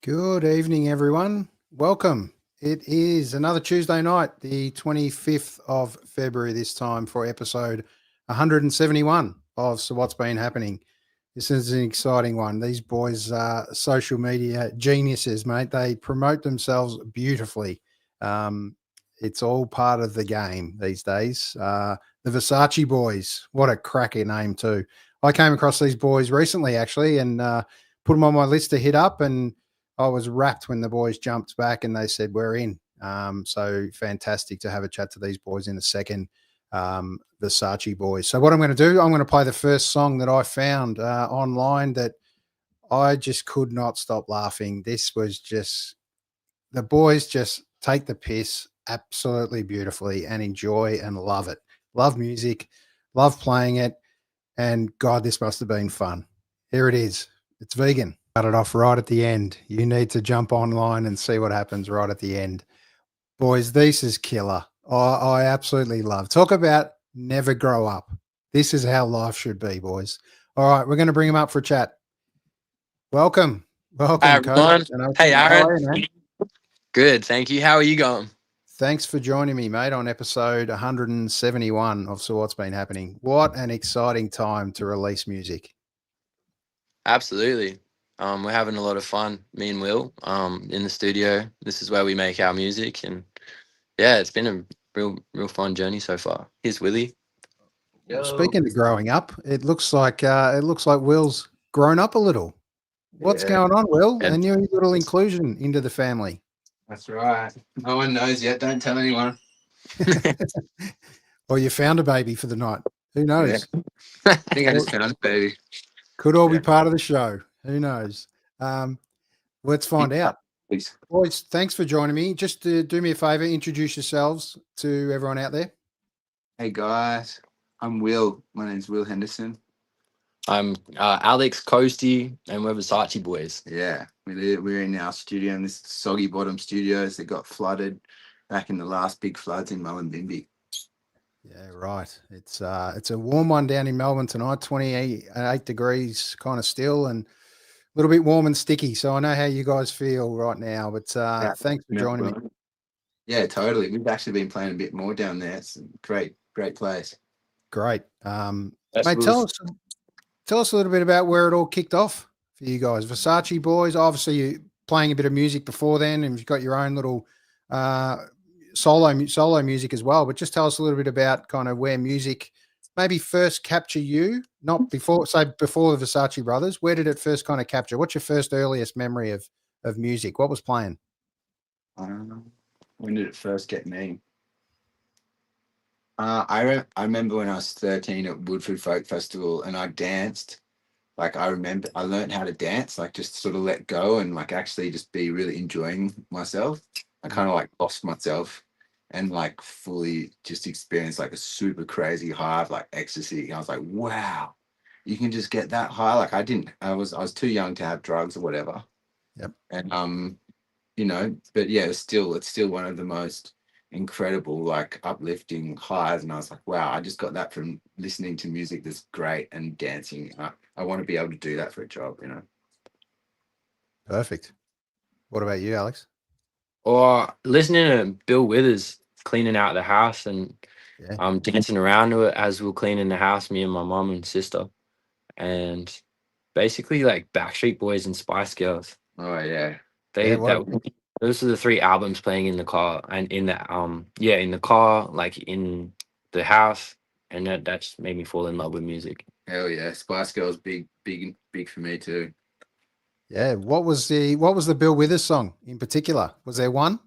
Good evening, everyone. Welcome. It is another Tuesday night, the 25th of February, this time for episode 171 of So What's Been Happening. This is an exciting one. These boys are social media geniuses, mate. They promote themselves beautifully. It's all part of the game these days. The Versace boys, what a cracking name too. I came across these boys recently, actually, and put them on my list to hit up, and I was rapt when the boys jumped back and they said, we're in. So fantastic to have a chat to these boys in a second. Versace boys. So what I'm going to do, I'm going to play the first song that I found online that I just could not stop laughing. This was just, the boys just take the piss absolutely beautifully and enjoy and love it. Love music, love playing it. And God, this must have been fun. Here it is. It's vegan. Cut it off right at the end. You need to jump online and see what happens right at the end. Boys, this is killer. I absolutely love. Talk about never grow up. This is how life should be, boys. All right, we're going to bring him up for a chat. Welcome. Welcome, Hi, everyone. Coach. Hey, How Aaron. are you, man? Good, thank you. How are you going? Thanks for joining me, mate, on episode 171 of So What's Been Happening. What an exciting time to release music. Absolutely. We're having a lot of fun, me and Will, in the studio. This is where we make our music, and yeah, it's been a real fun journey so far. Here's Willie. Well, speaking of growing up, it looks like Will's grown up a little. What's going on, Will? Yeah. A new little inclusion into the family. That's right. No one knows yet. Don't tell anyone. Or you found a baby for the night. Who knows? I think I just found a baby. Could all be part of the show. Who knows? Let's find out. Please. Boys, thanks for joining me. Just to do me a favor, introduce yourselves to everyone out there. Hey guys, I'm Will. My name's Will Henderson. I'm Alex Coasty, and we're Versace boys. Yeah, we're in our studio in this soggy bottom studios that got flooded back in the last big floods in Mullumbimby. Yeah, right. It's a warm one down in Melbourne tonight, 28 degrees kind of still, and a little bit warm and sticky. So I know how you guys feel right now, but thanks for joining me. Yeah, totally. We've actually been playing a bit more down there. It's a great place. Great. Mate, tell us a little bit about where it all kicked off for you guys. Versace boys, obviously you playing a bit of music before then, and you've got your own little solo music as well. But just tell us a little bit about kind of where music maybe first capture you, not before, say before the Versace brothers. Where did it first kind of capture? What's your first earliest memory of music? What was playing? When did it first get me? I remember when I was 13 at Woodford Folk Festival, and I danced. Like, I remember I learned how to dance, like just sort of let go and like actually just be really enjoying myself. I kind of like lost myself and like fully just experienced like a super crazy high of like ecstasy. I was like, wow, you can just get that high. Like I was too young to have drugs or whatever. Yep. And but yeah, it's still one of the most incredible, like uplifting highs. And I was like, wow, I just got that from listening to music that's great and dancing. I want to be able to do that for a job, Perfect. What about you, Alex? Or listening to Bill Withers cleaning out the house and dancing around to it as we were cleaning the house, me and my mom and sister. And basically like Backstreet Boys and Spice Girls. Oh yeah. Those are the three albums playing in the car, and in the car, like in the house, and that just made me fall in love with music. Hell yeah, Spice Girls, big for me too. Yeah, what was the Bill Withers song in particular? Was there one?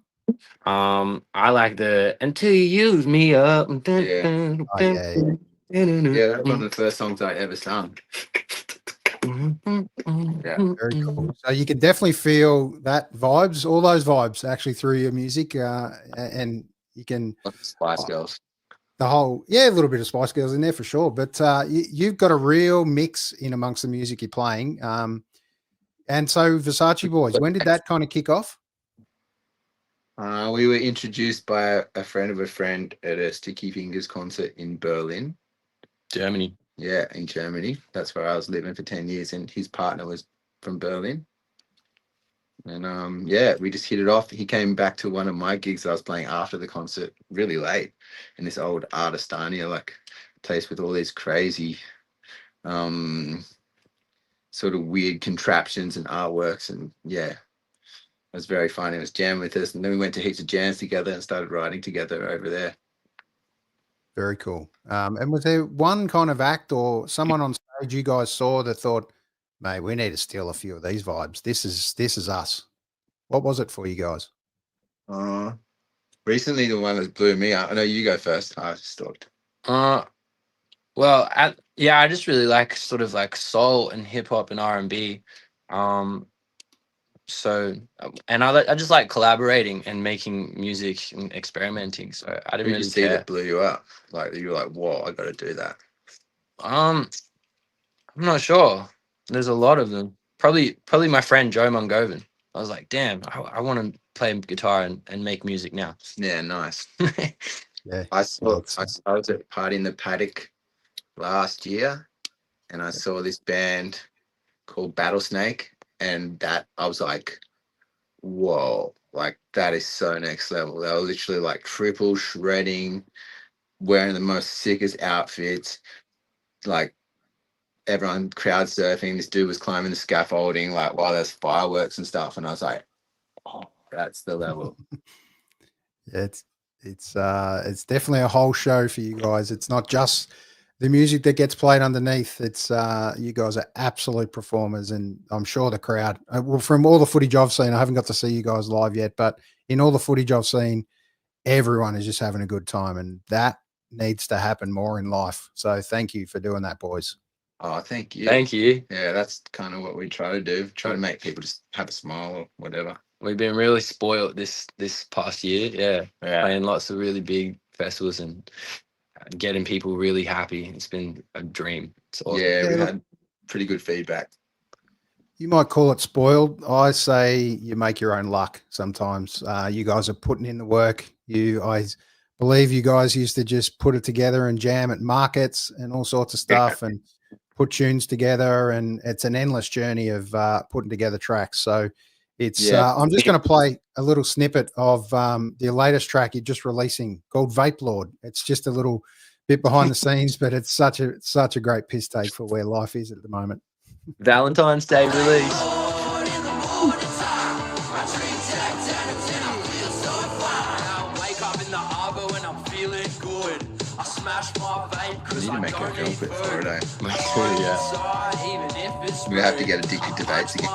I like the "Until You Use Me Up." Yeah. That's one of the first songs I ever sung. Yeah, very cool. So you can definitely feel that all those vibes actually through your music, and you can Spice Girls. A little bit of Spice Girls in there for sure. But you've got a real mix in amongst the music you're playing. And so Versace boys, when did that kind of kick off? We were introduced by a friend of a friend at a Sticky Fingers concert in Berlin, Germany. Yeah, in Germany. That's where I was living for 10 years, and his partner was from Berlin. And yeah, we just hit it off. He came back to one of my gigs that I was playing after the concert, really late, in this old Artistania, like place with all these crazy, sort of weird contraptions and artworks, and yeah, it was very fun. It was jamming with us, and then we went to heaps of jams together and started writing together over there. Very cool. And was there one kind of act or someone on stage you guys saw that thought, mate, we need to steal a few of these vibes. This is us. What was it for you guys? Recently, the one that blew me out. I know you go first. I just thought. Well, I just really like sort of like soul and hip hop and R&B. So, and I just like collaborating and making music and experimenting. So I didn't really see care. that blew you up. Like you were like, whoa, I got to do that. I'm not sure. There's a lot of them. Probably my friend Joe Mungovan. I was like, damn, I want to play guitar and make music now. Yeah, nice. Yeah, I was at a party in the Paddock last year, and I saw this band called Battlesnake, and that I was like, whoa, like that is so next level. They were literally like triple shredding, wearing the most sickest outfits, like everyone crowd surfing. This dude was climbing the scaffolding like while there's fireworks and stuff, and I was like, oh, that's the level. Yeah, it's definitely a whole show for you guys. It's not just the music that gets played underneath. It's you guys are absolute performers, and I'm sure the crowd. Well, from all the footage I've seen, I haven't got to see you guys live yet, but in all the footage I've seen, everyone is just having a good time, and that needs to happen more in life. So thank you for doing that, boys. Oh, thank you. Thank you. Yeah, that's kind of what we try to do. Try to make people just have a smile or whatever. We've been really spoiled this past year. Yeah. Playing lots of really big festivals and getting people really happy. It's been a dream. It's awesome. Yeah, we had pretty good feedback. You might call it spoiled. I say you make your own luck sometimes. You guys are putting in the work. I believe you guys used to just put it together and jam at markets and all sorts of stuff and put tunes together, and it's an endless journey of putting together tracks. So it's I'm just going to play a little snippet of the latest track you're just releasing called Vape Lord. It's just a little bit behind the scenes, but it's such a great piss take for where life is at the moment. Valentine's Day release. You need to make a film clip for it, eh? Yeah. We're gonna have to get addicted to vapes again.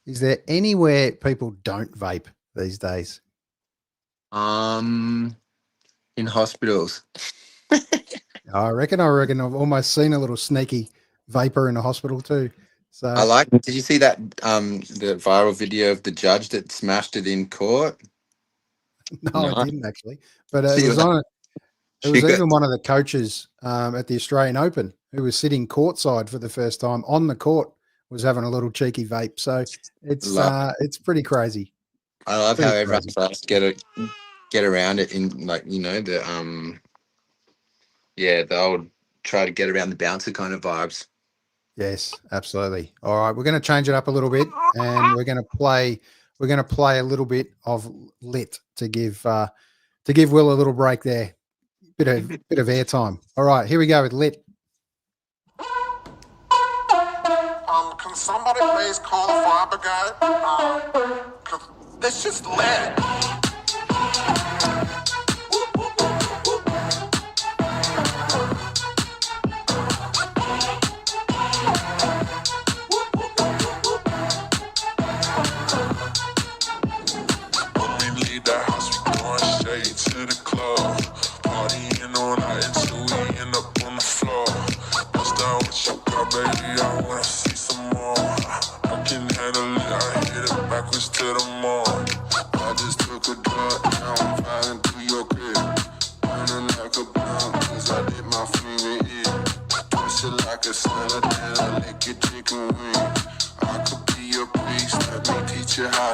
Is there anywhere people don't vape these days? In hospitals. I reckon I've almost seen a little sneaky vapor in a hospital too. So did you see that the viral video of the judge that smashed it in court? No, I didn't actually. But it was on it. It was even one of the coaches at the Australian Open who was sitting courtside for the first time on the court was having a little cheeky vape. So it's pretty crazy. I love how everyone starts to get around it in, like, you know, the old try to get around the bouncer kind of vibes. Yes, absolutely. All right, we're going to change it up a little bit, and we're going to play a little bit of Lit to give Will a little break there. Bit of airtime. All right, here we go with Lit. Can somebody please call the fire brigade? 'Cause this just lit.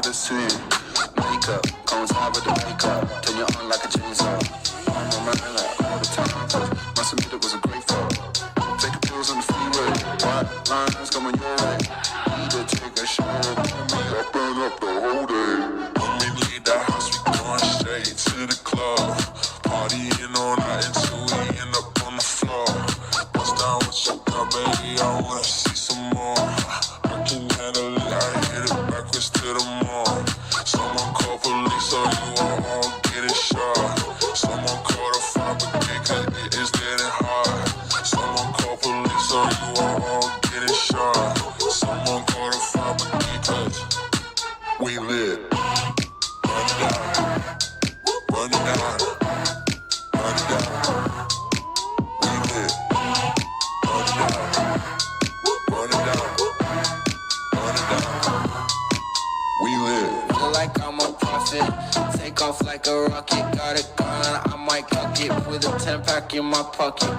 to see. Makeup, comes out with the makeup. Turn you on like a chainsaw. I'm a man like all the time. Must admit it was a great fall. Taking pills on the freeway. White lines coming your way. Need to take a shower. I burn up the whole day. When we leave the house, we going straight to the club. Partying all night until we end up on the floor. Bust down with your girl, baby, I wanna see some more. I can handle it, I hit it backwards to the mall. Someone call police or you are all getting shot. Someone call the fire brigade cause it is getting hard. Someone call police or you are all getting shot. Someone call the fire brigade cause we live. Run it down, run it down, run it down. We live. Run it down, run it down, run it down. We live. Feel like I'm a prophet. Take off like a rocket. Got a gun, I might cock it with a 10-pack in my pocket.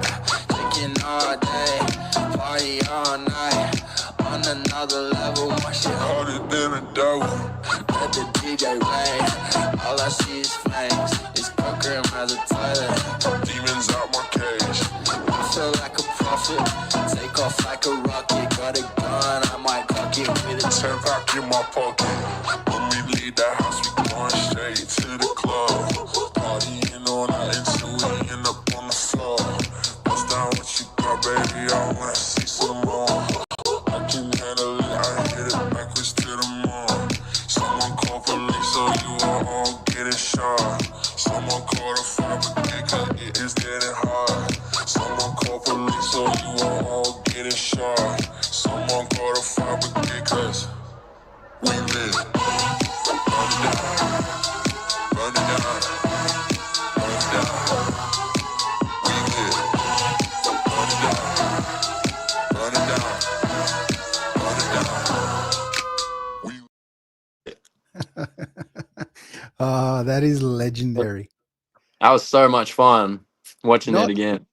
Drinking all day, party all night. On another level, my shit Harder than a devil. let the DJ rain. All I see is flames. It's cooker as a toilet. Demons out my cage. I feel like a prophet. Take off like a rocket. Got a gun, I might cock it with a 10-pack in my pocket. When we leave the house, we going straight to the club. Partying all night until we end up on the floor. Bust down what you got, baby, I wanna see some more. I can handle it, I hit it backwards to the mall. Someone call police or you are all getting shot. Someone call the fire brigade cause it is getting hard. Someone call police or you are all getting shot. Someone call the fire brigade cause we live. Run it down, run it down, run it down. We live. Run it down, run it down, run it down. We Oh, that is legendary. That was so much fun watching Not- it again.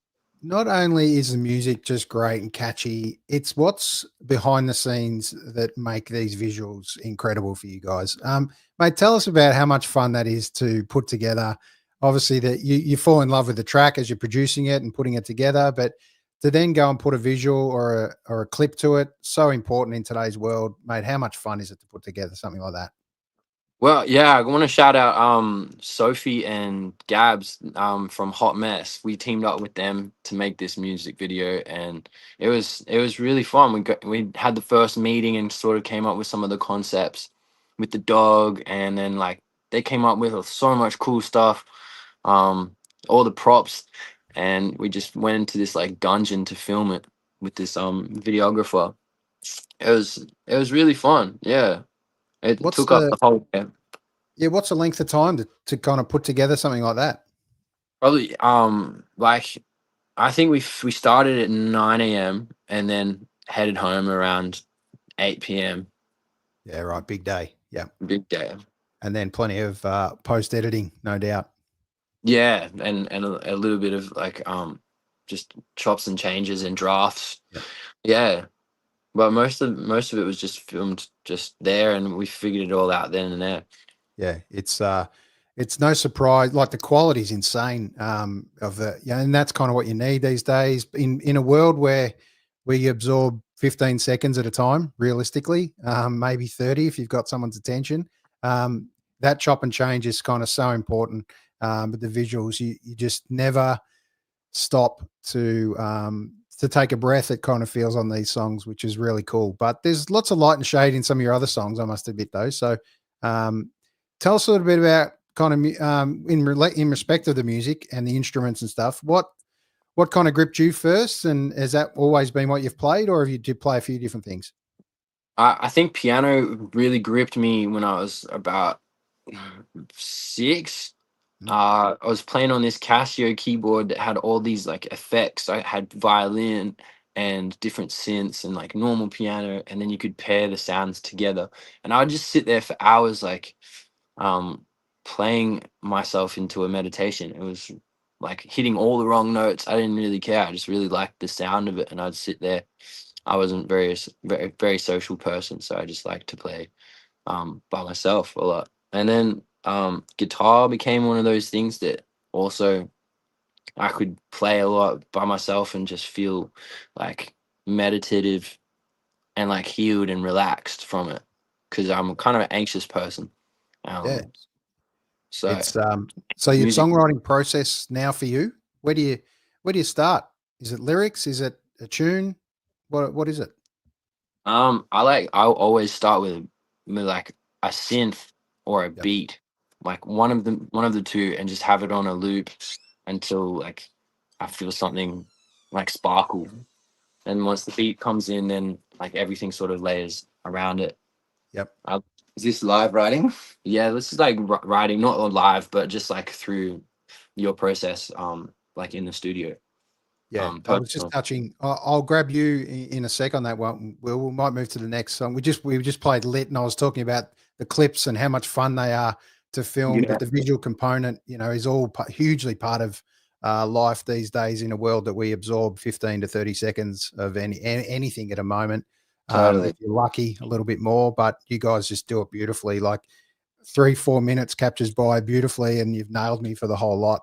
Not only is the music just great and catchy, it's what's behind the scenes that make these visuals incredible for you guys. Mate, tell us about how much fun that is to put together. Obviously, that you fall in love with the track as you're producing it and putting it together, but to then go and put a visual or a clip to it, so important in today's world, mate. How much fun is it to put together something like that? Well, yeah, I want to shout out Sophie and Gabs from Hot Mess. We teamed up with them to make this music video, and it was really fun. We had the first meeting and sort of came up with some of the concepts with the dog, and then like they came up with so much cool stuff, all the props, and we just went into this like dungeon to film it with this videographer. It was really fun. Yeah. It What's took up the whole day. Yeah, what's the length of time to kind of put together something like that? Probably like I think we started at 9 a.m. and then headed home around 8 p.m. Yeah, right. Big day. Yeah. Big day. And then plenty of post editing, no doubt. Yeah, and a little bit of like just chops and changes and drafts. Yep. Yeah. But most of it was just filmed just there, and we figured it all out then and there. Yeah, it's no surprise. Like the quality's insane. Of the and that's kind of what you need these days in a world where you absorb 15 seconds at a time, realistically, maybe 30 if you've got someone's attention. That chop and change is kind of so important. But the visuals, you just never stop to take a breath, it kind of feels on these songs, which is really cool. But there's lots of light and shade in some of your other songs, I must admit, though. So tell us a little bit about kind of in respect of the music and the instruments and stuff. What kind of gripped you first, and has that always been what you've played, or have you did play a few different things? I think piano really gripped me when I was about 6. I was playing on this Casio keyboard that had all these like effects. I had violin and different synths and like normal piano, and then you could pair the sounds together. And I would just sit there for hours, like playing myself into a meditation. It was like hitting all the wrong notes. I didn't really care. I just really liked the sound of it, and I'd sit there. I wasn't very social person, so I just liked to play by myself a lot. And then guitar became one of those things that also I could play a lot by myself and just feel like meditative and like healed and relaxed from it, because I'm kind of an anxious person. Yeah. So It's so your music, songwriting process now for you, where do you start? Is it lyrics? Is it a tune? What is it? I'll always start with like a synth or a Yep. beat, like one of the two, and just have it on a loop until like I feel something like sparkle. And once the beat comes in, then like everything sort of layers around it. Yep. Is this live writing? Yeah, this is like writing, not on live, but just like through your process, like in the studio. Yeah, I was just personal. touching. I'll grab you in a sec on that one. We might move to the next song. We just played Lit, and I was talking about the clips and how much fun they are to film. Yeah. But the visual component, is all hugely part of life these days in a world that we absorb 15 to 30 seconds of anything at a moment. Totally. If you're lucky, a little bit more, but you guys just do it beautifully. Like 3-4 minutes captures by beautifully, and you've nailed me for the whole lot.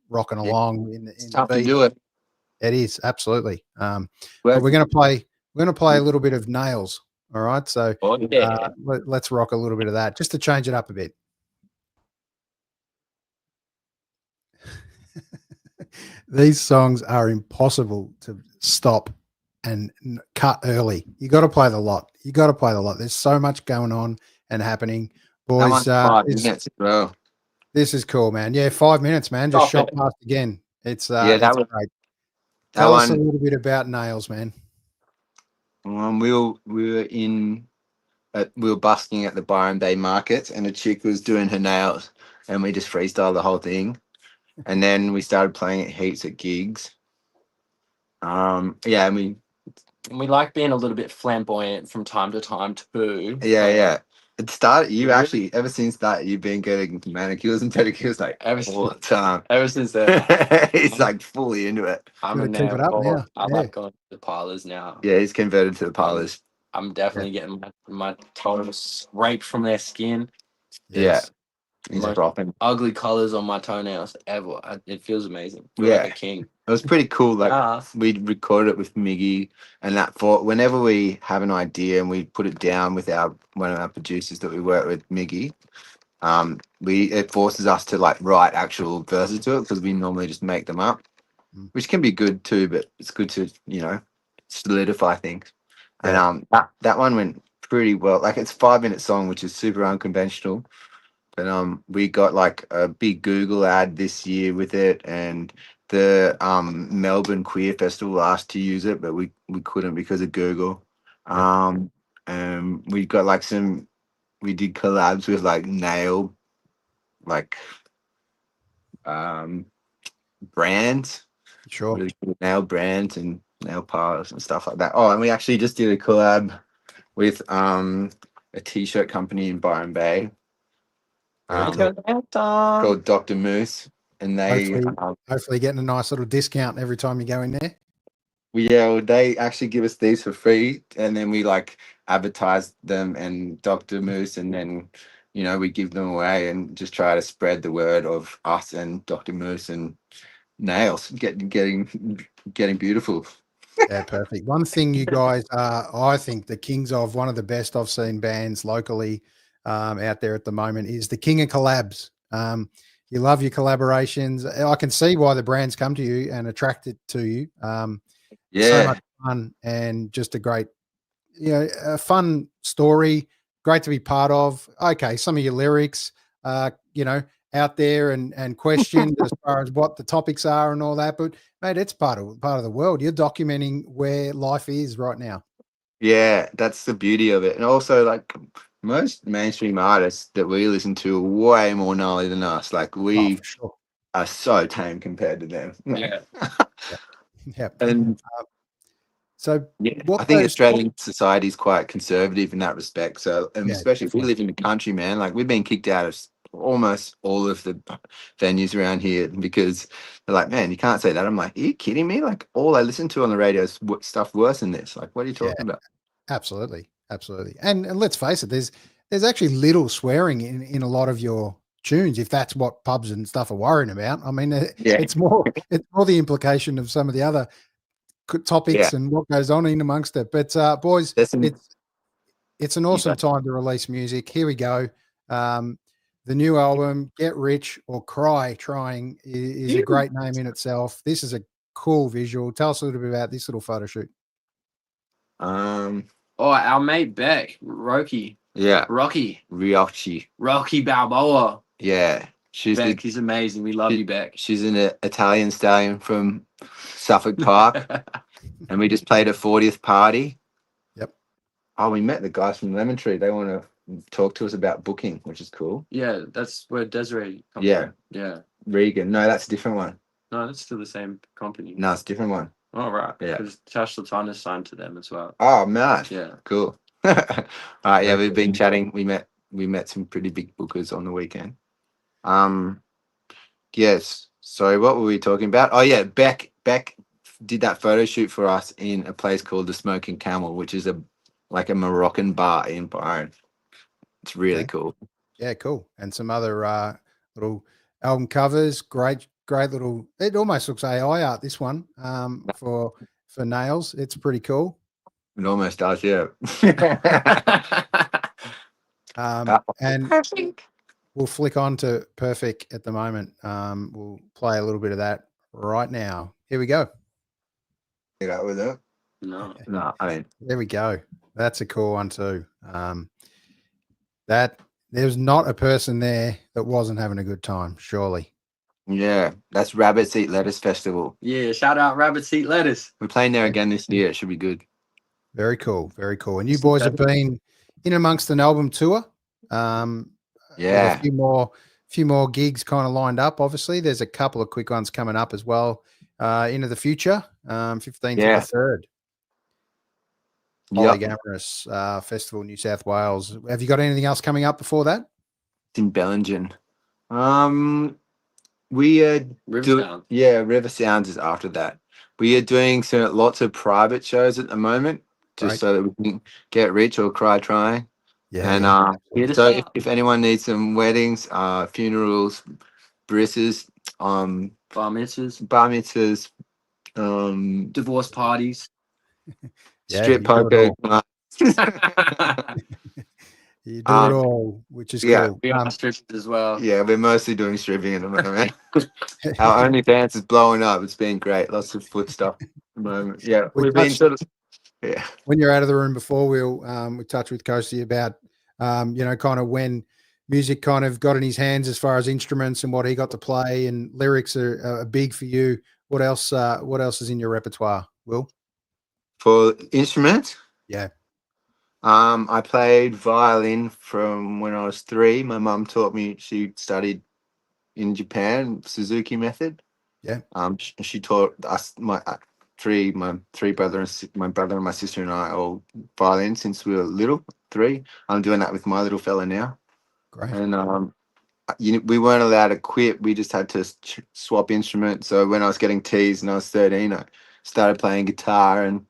Rocking along in It's the tough to beat. do it. It is absolutely. But we're going to play a little bit of Nails. All right. So let's rock a little bit of that just to change it up a bit. These songs are impossible to stop and cut early. You got to play the lot. There's so much going on and happening, boys. 5 minutes, bro. This is cool, man. Yeah, 5 minutes, man. Just shot past again. It's that it's was great. Tell us a little bit about Nails, man. We were busking at the Byron Bay market, and a chick was doing her nails, and we just freestyled the whole thing. And then we started playing at heaps at gigs. And we like being a little bit flamboyant from time to time too. Yeah. It started. You actually, ever since that, you've been getting manicures and pedicures like all the time. Ever since then, he's like fully into it. I'm a keep it up now. I like going to the parlors now. Yeah, he's converted to the parlors. I'm definitely getting my toes scraped from their skin. Yes. He's dropping ugly colors on my toenails ever. It feels amazing. I feel like a king. It was pretty cool. Like we recorded it with Miggy, and that for whenever we have an idea and we put it down with one of our producers that we work with, Miggy, it forces us to like write actual verses to it, because we normally just make them up, which can be good too, but it's good to solidify things. Yeah. And that one went pretty well. Like it's a 5-minute song, which is super unconventional. But we got like a big Google ad this year with it, and the Melbourne Queer Festival asked to use it, but we couldn't because of Google. And we got like we did collabs with like nail brands. Sure. Really cool nail brands and nail parlors and stuff like that. Oh, and we actually just did a collab with a t-shirt company in Byron Bay. Called Dr. Moose, and they hopefully getting a nice little discount every time you go in there. They actually give us these for free, and then we like advertise them and Dr. Moose, and then we give them away and just try to spread the word of us and Dr. Moose and nails getting beautiful. Yeah, perfect. One thing you guys are, I think, the kings of, one of the best I've seen bands locally out there at the moment, is the king of collabs. You love your collaborations. I can see why the brands come to you and attracted to you. So much fun, and just a great, a fun story. Great to be part of. Okay, some of your lyrics, out there and questioned as far as what the topics are and all that. But mate, it's part of the world. You're documenting where life is right now. Yeah, that's the beauty of it. And also, like, most mainstream artists that we listen to are way more gnarly than us. Like, we are so tame compared to them. Yeah. Yeah. And I think Australian society is quite conservative in that respect. So, especially if we live in the country, man, like we've been kicked out of almost all of the venues around here because they're like, man, you can't say that. I'm like, are you kidding me? Like, all I listen to on the radio is stuff worse than this. Like, what are you talking about? Absolutely. And let's face it, there's there's actually little swearing in a lot of your tunes, if that's what pubs and stuff are worrying about. I mean, it's more the implication of some of the other topics and what goes on in amongst it. But boys, it's an awesome time to release music. Here we go. The new album, Get Rich or Cry Trying, is a great name in itself. This is a cool visual. Tell us a little bit about this little photo shoot. Our mate Beck, Rocky Balboa. Yeah, She's amazing. We love you, Beck. She's an Italian stallion from Suffolk Park, and we just played a 40th party. Yep. Oh, we met the guys from Lemon Tree. They want to talk to us about booking, which is cool. Yeah, that's where Desiree comes from. Yeah. Regan. No, that's a different one. No, that's still the same company. No, it's a different one. Oh, right. Yeah. Because Tash Sultana's signed to them as well. Oh, man. Yeah. Cool. All right. Yeah, we've been chatting. We met some pretty big bookers on the weekend. Yes. So what were we talking about? Oh, yeah. Beck did that photo shoot for us in a place called the Smoking Camel, which is like a Moroccan bar in Byron. It's really cool. Yeah, cool. And some other little album covers. Great little. It almost looks AI art. This one for nails. It's pretty cool. It almost does, yeah. And we'll flick on to Perfect at the moment. We'll play a little bit of that right now. Here we go. You got with it? No. I mean, there we go. That's a cool one too. That there's not a person there that wasn't having a good time, surely. Yeah, that's Rabbits Eat Lettuce Festival. Yeah, shout out Rabbits Eat Lettuce. We're playing there again this year. It should be good. Very cool, very cool. And you boys have been in amongst an album tour. Yeah, a few more gigs kind of lined up. Obviously, there's a couple of quick ones coming up as well into the future. 15th to the 3rd. Polygamous Festival, New South Wales. Have you got anything else coming up before that? It's in Bellingen. We are River Sounds is after that. We are doing lots of private shows at the moment, just so that we can get rich or cry trying. Yeah. And so if anyone needs some weddings, funerals, brisses, bar mitzvahs, divorce parties. Strip poker. You do it all, which is cool. We are strippers as well. Yeah, we're mostly doing stripping at the moment. Our OnlyFans is blowing up. It's been great. Lots of foot stuff at the moment. Yeah, we've been When you're out of the room before, we touched with Coasty about kind of when music kind of got in his hands as far as instruments and what he got to play, and lyrics are big for you. What else is in your repertoire, Will? For instruments? Yeah. I played violin from when I was 3. My mum taught me. She studied in Japan, Suzuki method. Yeah. She taught us my three brothers, my brother and my sister and I, all violin since we were little. 3. I'm doing that with my little fella now. Great. And we weren't allowed to quit. We just had to swap instruments. So when I was getting teased and I was 13, I started playing guitar and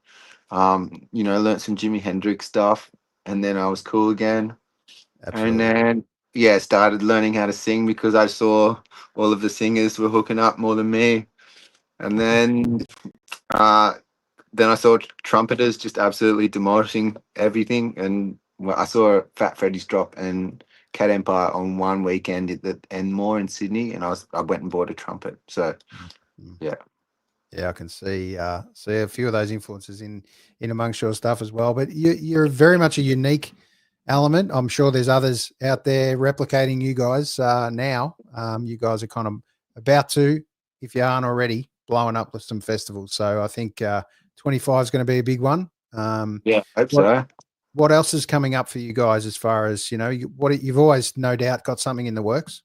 learned some Jimi Hendrix stuff, and then I was cool again. Absolutely. And then started learning how to sing because I saw all of the singers were hooking up more than me. And then I saw trumpeters just absolutely demolishing everything, and I saw Fat Freddy's drop and Cat Empire on one weekend and more in Sydney, and I went and bought a trumpet. So yeah, I can see a few of those influences in amongst your stuff as well. But you're very much a unique element. I'm sure there's others out there replicating you guys now. You guys are kind of about to, if you aren't already, blowing up with some festivals. So I think 25 is going to be a big one. I hope so. What else is coming up for you guys as far as, you've always no doubt got something in the works?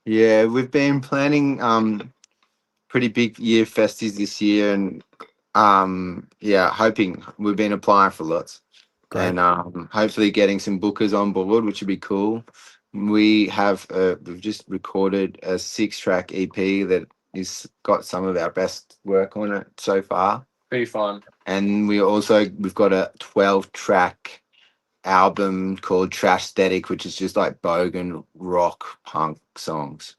Yeah, we've been planning pretty big year festies this year, and hoping. We've been applying for lots. Great. And hopefully getting some bookers on board, which would be cool. We've just recorded a 6-track EP that is got some of our best work on it so far. Pretty fun. And we've got a 12-track album called Trash Static, which is just like bogan rock punk songs.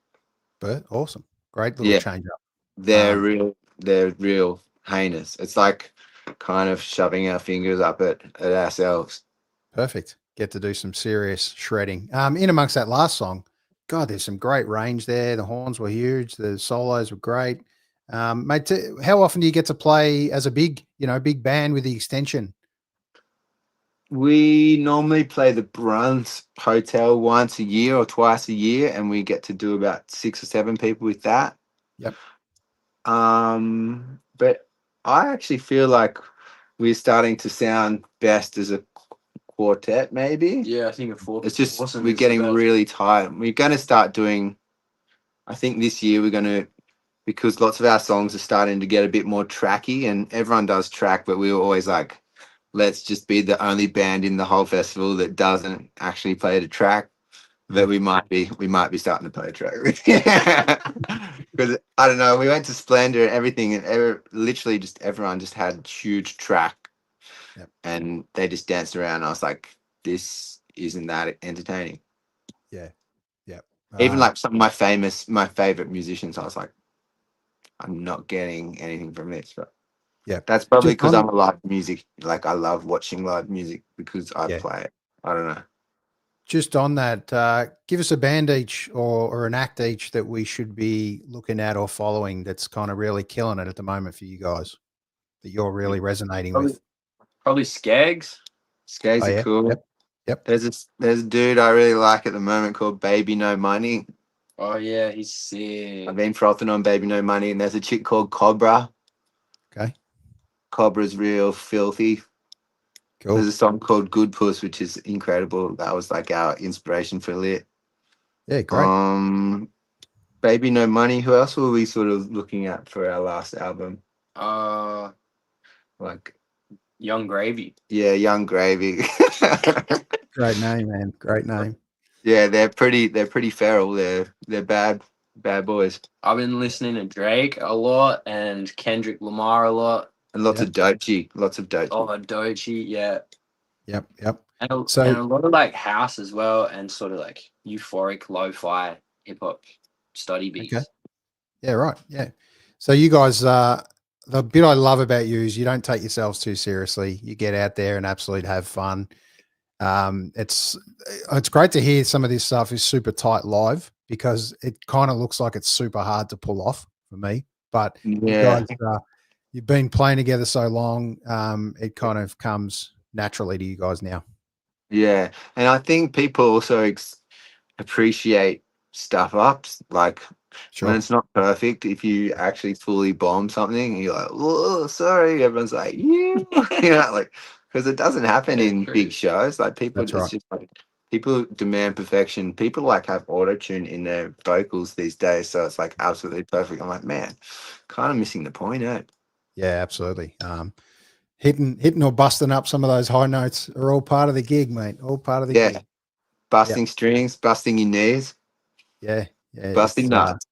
But awesome. Great little Yeah, change up. they're real heinous. It's like kind of shoving our fingers up at ourselves. Perfect. Get to do some serious shredding. In amongst that last song, God, there's some great range there. The horns were huge. The solos were great. Mate, how often do you get to play as a big band with the extension? We normally play the Bruns Hotel once a year or twice a year, and we get to do about 6 or 7 people with that. Yep. But I actually feel like we're starting to sound best as a quartet, maybe. Yeah, I think a four. It's just we're getting really tired. We're going to start doing, I think this year we're going to, because lots of our songs are starting to get a bit more tracky, and everyone does track, but we were always like, let's just be the only band in the whole festival that doesn't actually play the track. That we might be starting to play a track. Because I don't know, we went to Splendor and everything, and literally just everyone just had huge track. Yep. And they just danced around. And I was like, this isn't that entertaining. Yeah. Yep. Even like some of my favorite musicians, I was like, I'm not getting anything from this. But yeah, that's probably because I'm a live music. Like I love watching live music because I play it. I don't know. Just on that, give us a band each or an act each that we should be looking at or following that's kind of really killing it at the moment for you guys that you're really resonating with. Probably Skags. Skags are cool. Yep. There's a dude I really like at the moment called Baby No Money. Oh yeah, he's sick. I've been frothing on Baby No Money, and there's a chick called Cobra. Okay. Cobra's real filthy. Cool. There's a song called Good Puss, which is incredible. That was like our inspiration for Lit. Yeah, great. Baby No Money. Who else were we sort of looking at for our last album? Like Young Gravy. Yeah, Young Gravy. Great name, man. Great name. Yeah, they're pretty feral. They're bad boys. I've been listening to Drake a lot and Kendrick Lamar a lot. And lots of Doechii. Oh, Doechii, yeah. Yep. And a lot of like house as well, and sort of like euphoric lo-fi hip hop study beats. Okay. Yeah, right. Yeah. So you guys, the bit I love about you is you don't take yourselves too seriously. You get out there and absolutely have fun. It's great to hear some of this stuff is super tight live because it kind of looks like it's super hard to pull off for me. But you guys, you've been playing together so long, it kind of comes naturally to you guys now. Yeah, and I think people also appreciate stuff ups, like when it's not perfect. If you actually fully bomb something, and you're like, "Oh, sorry," everyone's like, "Yeah," like because it doesn't happen in big shows. Like people just like people demand perfection. People like have auto tune in their vocals these days, so it's like absolutely perfect. I'm like, man, kind of missing the point, eh? Yeah, absolutely. Hitting or busting up some of those high notes are all part of the gig, mate. All part of the gig. Busting strings, busting your knees. Yeah. Busting nuts.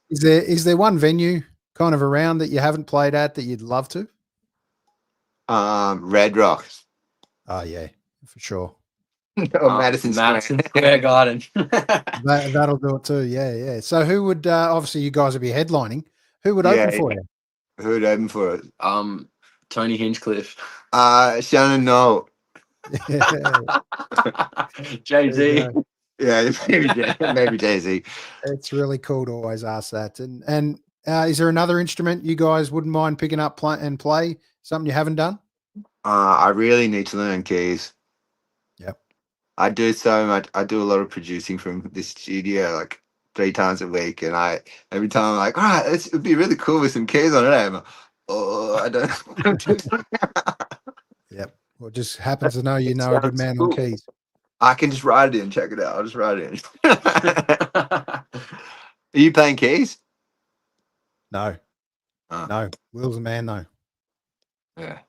Is there one venue kind of around that you haven't played at that you'd love to? Red Rocks. Oh yeah, for sure. Or Madison Square Garden. That'll do it too. Yeah. So who would obviously you guys would be headlining? Who would open for you? Who would open for it? Tony Hinchcliffe. Shannon Knoll. Jay-Z. Yeah, maybe Jay-Z. It's really cool to always ask that. And is there another instrument you guys wouldn't mind picking up and play? Something you haven't done? I really need to learn keys. Yep. I do so much. I do a lot of producing from this studio, like 3 times a week, and every time I'm like, all right, it'd be really cool with some keys on it. I'm like, oh, I don't. Yep. Well, it just happens to know you know a good man on keys. I can just write it in. Check it out. I'll just write it in. Are you playing keys? No. No. Will's a man, though. Yeah.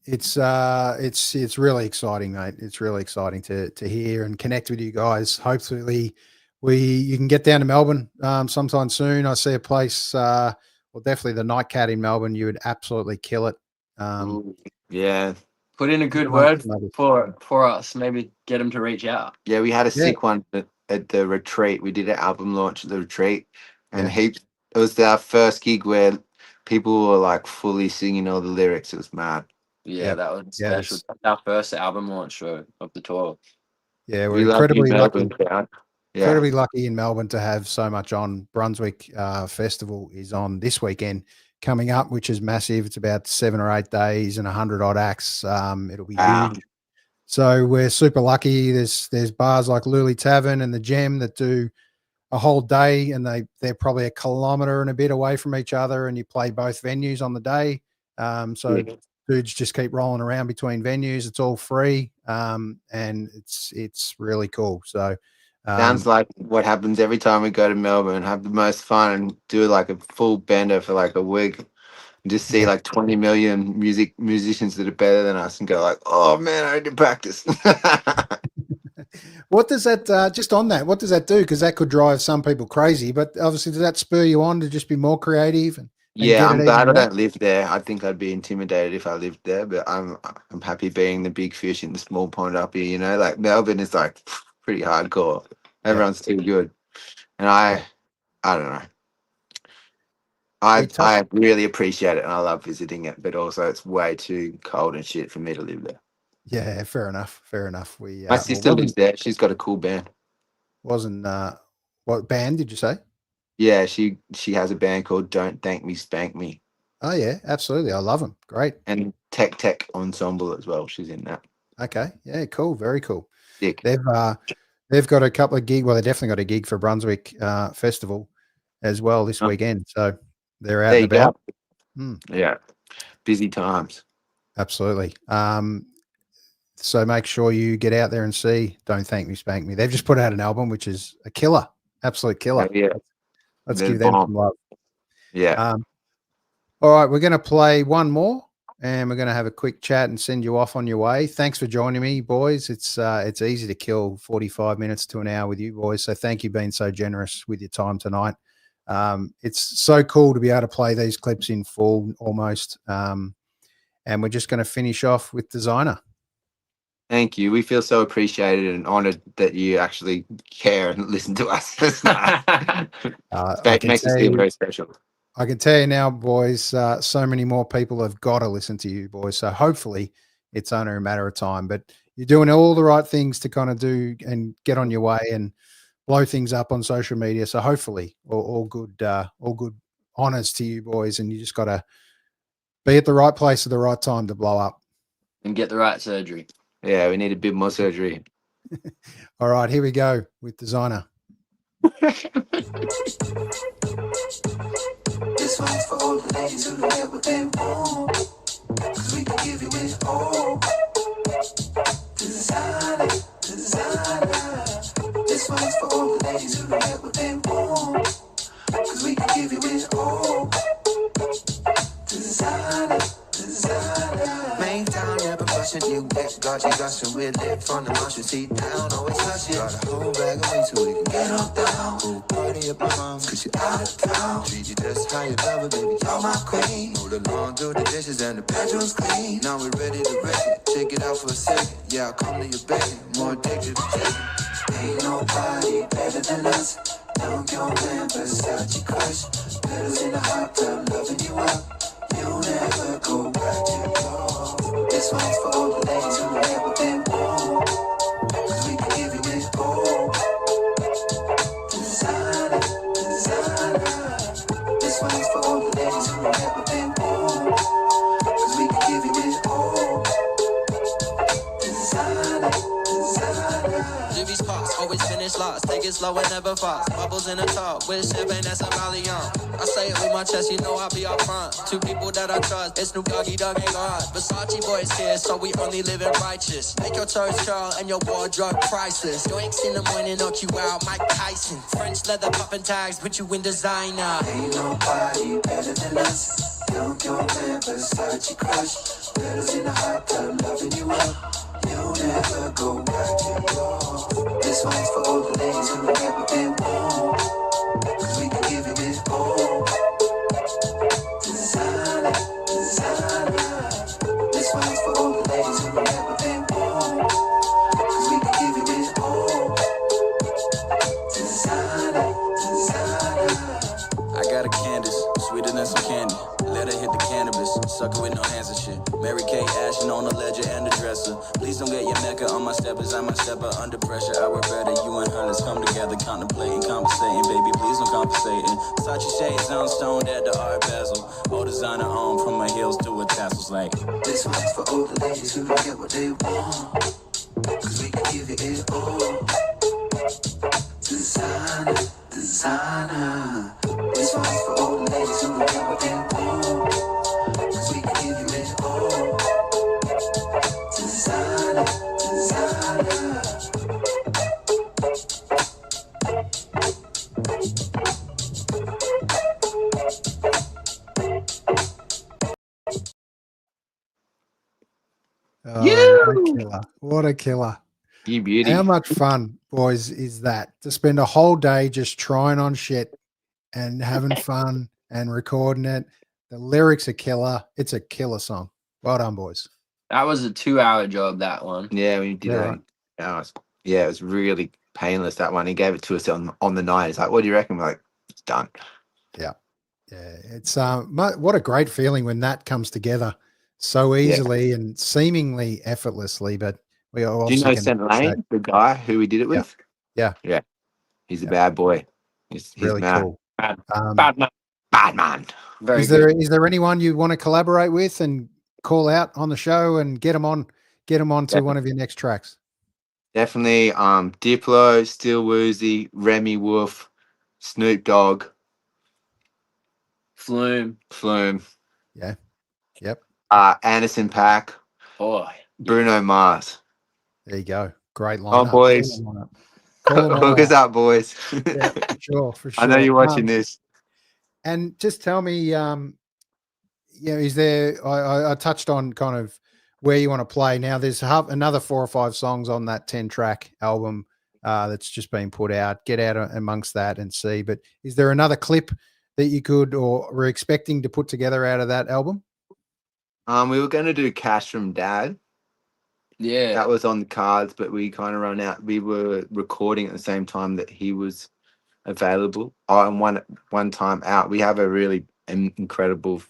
It's really exciting, mate. It's really exciting to hear and connect with you guys. Hopefully you can get down to Melbourne sometime soon. I see a place, well, definitely the Nightcat in Melbourne. You would absolutely kill it. Yeah. Put in a good word for us. Maybe get them to reach out. Yeah, we had a sick one at the retreat. We did an album launch at the retreat, and heaps. It was our first gig where people were like fully singing all the lyrics. It was mad. Yeah, that was special. That's our first album launch show of the tour. Yeah, we're incredibly lucky. Yeah. Incredibly lucky in Melbourne to have so much on. Brunswick Festival is on this weekend coming up, which is massive. It's about 7 or 8 days and 100 odd acts. It'll be huge. So we're super lucky. There's bars like Luli Tavern and the Gem that do a whole day, and they're probably a kilometre and a bit away from each other, and you play both venues on the day. So dudes just keep rolling around between venues. It's all free, and it's really cool. So sounds like what happens every time we go to Melbourne. Have the most fun and do like a full bender for like a week. And just see like 20 million musicians that are better than us and go like, oh man, I need to practice. What does that just on that? What does that do? Because that could drive some people crazy. But obviously, does that spur you on to just be more creative? And I'm glad I don't live there. I think I'd be intimidated if I lived there. But I'm happy being the big fish in the small pond up here. You know, like Melbourne is like pretty hardcore. Everyone's too good, and I don't know. I really appreciate it, and I love visiting it. But also, it's way too cold and shit for me to live there. Yeah, fair enough. My sister lives there. She's got a cool band. Wasn't what band did you say? Yeah, she has a band called Don't Thank Me, Spank Me. Oh yeah, absolutely. I love them. Great. And Tech Ensemble as well. She's in that. Okay. Yeah, cool. Very cool. Sick. They've got a couple of gigs. Well, they definitely got a gig for Brunswick Festival as well this weekend. So they're out and about. Yeah. Busy times. Absolutely. So make sure you get out there and see Don't Thank Me, Spank Me. They've just put out an album, which is a killer, absolute killer. Yeah. Let's give them some love. Yeah. All right, we're going to play one more, and we're going to have a quick chat and send you off on your way. Thanks for joining me, boys. It's easy to kill 45 minutes to an hour with you boys. So thank you for being so generous with your time tonight. It's so cool to be able to play these clips in full almost. And we're just going to finish off with Designer. Thank you. We feel so appreciated and honored that you actually care and listen to us. It makes us feel very special. I can tell you now, boys, so many more people have got to listen to you, boys. So hopefully it's only a matter of time. But you're doing all the right things to kind of do and get on your way and blow things up on social media. So hopefully all good honors to you, boys. And you just got to be at the right place at the right time to blow up. And get the right surgery. Yeah, we need a bit more surgery. All right, here we go with Designer. This one's for all the ladies who don't get what they want. 'Cause we can give you it all. Designer. This one's for all the ladies who don't get what they want. 'Cause we can give you it all. Designer. Main town, never brushing you get Gucci gushing with it from the motion seat down, always touch it. Got a whole bag of weight so we can get up down. Cool party at my mom's 'cause you out of town. Treat you just how you love it, baby, you're my queen. Move the lawn, do the dishes and the bedroom's clean. Now we're ready to wreck it, check it out for a second. Yeah, I'll come to your bed, more addicted to taking. Ain't nobody better than us. Don't your man Versace crush. Pedals in the hot tub, loving you up. You'll never go back to yours. This one's for all the ladies who don't get what they want. 'Cause we can give you it all. Designer. This one's for all the ladies who don't get what they want. 'Cause we can give you it all. Designer. Jimmy spots, always finish lost. Take it slow and never fast. Bubbles in the top with champagne that's a Valiant. I say it with my chest, you know I'll be up front. Two people that I trust, it's Snoop Doggy Dogg and God. Versace boys here, so we only live in righteous. Make your toes curl and your wardrobe priceless. Drinks in the morning, knock you out, Mike Tyson. French leather popping tags, put you in designer. Ain't nobody better than us. Don't your man Versace crush. Pedals in the hot tub, loving you up. You'll never go back to yours. This one's for all the ladies who don't get what they want. 'Cause we can give you it all. Designer. This one's for all the ladies who like my shepherd under pressure. I work better. You and her, let's come together, contemplating, conversating. Baby, please don't compensating. Versace shades on stoned at the art bezel. Old designer on from my heels to her tassels like. This one's for all the ladies who don't get what they want. Cause we can give you it all. Designer, designer. This one's for all the ladies who don't get what they want. Cause we can give you it all. Designer, designer. Oh, what a killer. What a killer. You beauty. How much fun, boys, is that to spend a whole day just trying on shit and having fun and recording it? The lyrics are killer. It's a killer song. Well done, boys. That was a 2-hour job, that one. Yeah, we did Yeah, it. It was really painless, that one. He gave it to us on the night. He's like, what do you reckon? We're like, it's done. Yeah. It's what a great feeling when that comes together so easily and seemingly effortlessly. But we Do also you know can St. appreciate- Lane, the guy who we did it with? Yeah. He's a bad boy. He's really mad. cool. Bad, Um, bad man. Bad man. Very is good. there anyone you want to collaborate with and call out on the show and get them onto one of your next tracks? Definitely Diplo, Still Woozy, Remy Wolf, Snoop Dogg, Flume. Yeah. Yep. Anderson .Paak, Oh, Bruno Mars. There you go. Great lineup. Boys. Call 'em all Hook us out. up, boys. Yeah, for sure. I know you're watching this. And just tell me, is there? I touched on kind of where you want to play. Now, there's another 4 or 5 songs on that 10-track album that's just been put out. Get out amongst that and see. But is there another clip that you could or were expecting to put together out of that album? We were going to do Cash from Dad. yeah. That was on the cards, but we kind of ran out. We were recording at the same time that he was available. And one time out, we have a really incredible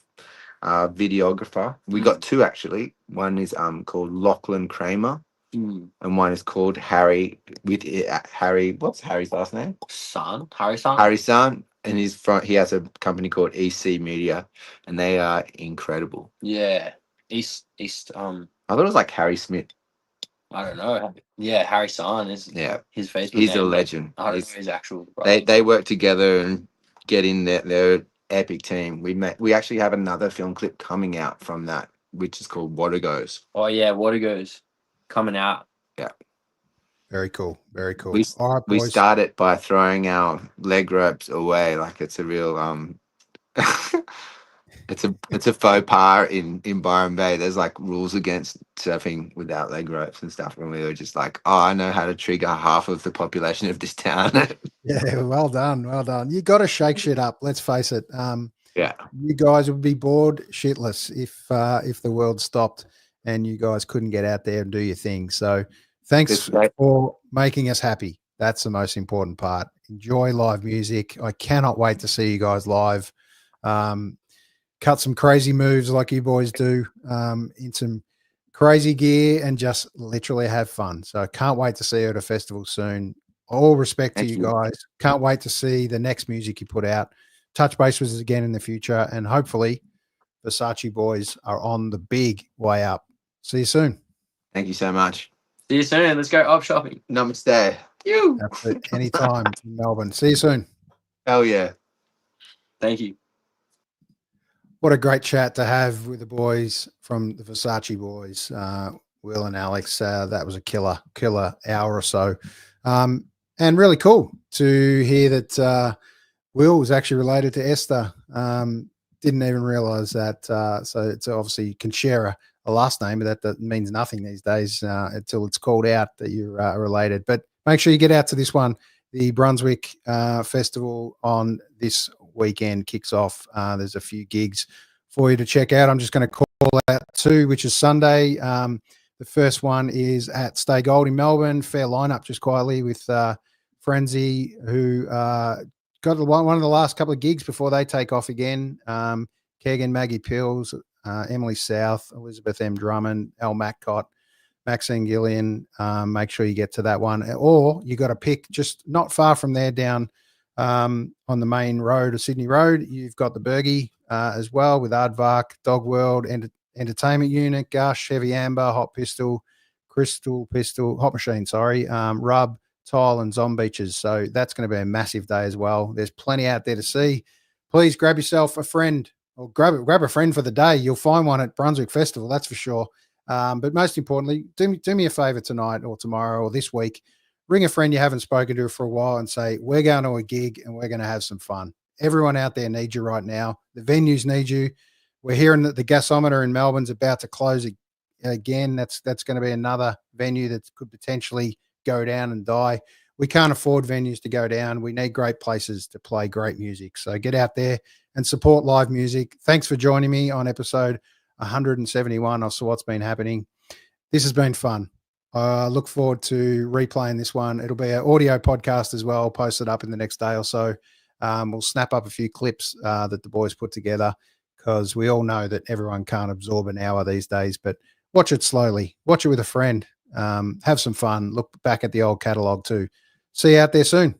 videographer. We got 2 actually. One is called Lachlan Kramer, and one is called Harry Harry. What's Harry's last name? Harry Son. Harry Son, and he has a company called EC Media, and they are incredible. Yeah. East. I thought it was like Harry Smith. I don't know. Yeah, Harry Son is his Facebook. He's a name, but legend. I don't know his actual. They work together and get in their epic team. We actually have another film clip coming out from that, which is called Water Goes. Oh yeah, Water Goes coming out. Yeah. Very cool. Very cool. All right, we start it by throwing our leg ropes away like it's a real it's a faux pas in Byron Bay. There's like rules against surfing without leg ropes and stuff, and we were just like, oh, I know how to trigger half of the population of this town. Yeah, well done. You got to shake shit up. Let's face it. Yeah, you guys would be bored shitless if the world stopped and you guys couldn't get out there and do your thing. So thanks for making us happy. That's the most important part. Enjoy live music. I cannot wait to see you guys live. Cut some crazy moves like you boys do in some crazy gear and just literally have fun. So I can't wait to see you at a festival soon. All respect to you guys. Can't wait to see the next music you put out. Touch base with us again in the future, and hopefully Versace boys are on the big way up. See you soon. Thank you so much. See you soon. Let's go up shopping. Namaste. You. Anytime in Melbourne. See you soon. Hell yeah. Thank you. What a great chat to have with the boys from the Versace boys, Will and Alex. That was a killer hour or so. And really cool to hear that Will was actually related to Esther. Didn't even realize that. So it's obviously you can share a last name, but that means nothing these days until it's called out that you're related. But make sure you get out to this one. The Brunswick Festival on this weekend kicks off. There's a few gigs for you to check out. I'm just going to call out 2, which is Sunday. The first one is at Stay Gold in Melbourne. Fair lineup, just quietly, with Frenzy, who got one of the last couple of gigs before they take off again. Keegan, Maggie Pills, Emily South, Elizabeth M. Drummond, Elle Matcott, Maxine Gillian. Make sure you get to that one. Or you got to pick just not far from there down on the main road of Sydney Road. You've got the Bergie as well with Aardvark, Dog World, Entertainment Unit, Gush, Heavy Amber, Hot Pistol, Crystal Pistol, Hot Machine, sorry, Rub, Tile, and Zombeaches. So that's going to be a massive day as well. There's plenty out there to see. Please grab yourself a friend or grab a friend for the day. You'll find one at Brunswick Festival, that's for sure. But most importantly, do me a favor tonight or tomorrow or this week. Ring a friend you haven't spoken to for a while and say, we're going to a gig and we're going to have some fun. Everyone out there needs you right now. The venues need you. We're hearing that the gasometer in Melbourne's about to close again. That's going to be another venue that could potentially go down and die. We can't afford venues to go down. We need great places to play great music. So get out there and support live music. Thanks for joining me on episode 171 of So What's Been Happening. This has been fun. I look forward to replaying this one. It'll be an audio podcast as well. I'll post it up in the next day or so. We'll snap up a few clips that the boys put together, because we all know that everyone can't absorb an hour these days, but watch it slowly. Watch it with a friend. Have some fun. Look back at the old catalog too. See you out there soon.